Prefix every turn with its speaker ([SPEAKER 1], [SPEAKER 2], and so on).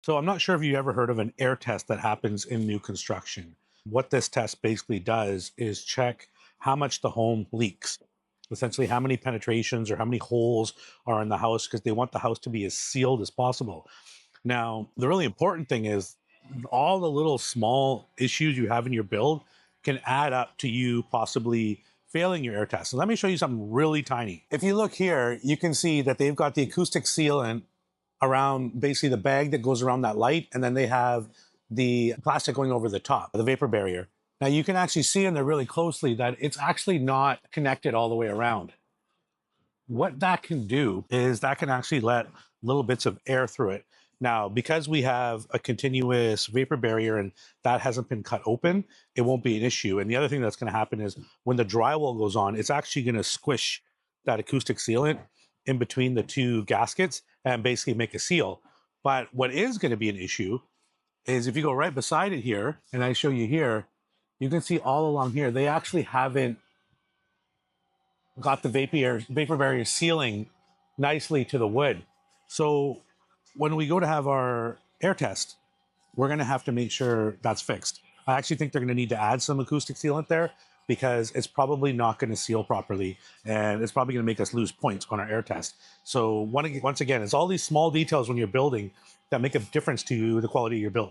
[SPEAKER 1] So I'm not sure if you ever heard of an air test that happens in new construction. What this test basically does is check how much the home leaks. Essentially, how many penetrations or how many holes are in the house because they want the house to be as sealed as possible. Now, the really important thing is all the little small issues you have in your build can add up to you possibly failing your air test. So let me show you something really tiny. If you look here, you can see that they've got the acoustic sealant around basically the bag that goes around that light, and then they have the plastic going over the top, the vapor barrier. Now you can actually see in there really closely that it's actually not connected all the way around. What that can do is that can actually let little bits of air through it. Now, because we have a continuous vapor barrier and that hasn't been cut open, it won't be an issue. And the other thing that's going to happen is when the drywall goes on, it's actually going to squish that acoustic sealant in between the two gaskets and basically make a seal. But what is going to be an issue is if you go right beside it here, and I show you here, you can see all along here, they actually haven't got the vapor barrier sealing nicely to the wood. So when we go to have our air test, we're going to have to make sure that's fixed. I actually think they're going to need to add some acoustic sealant there because it's probably not going to seal properly and it's probably going to make us lose points on our air test. So once again, it's all these small details when you're building that make a difference to the quality of your build.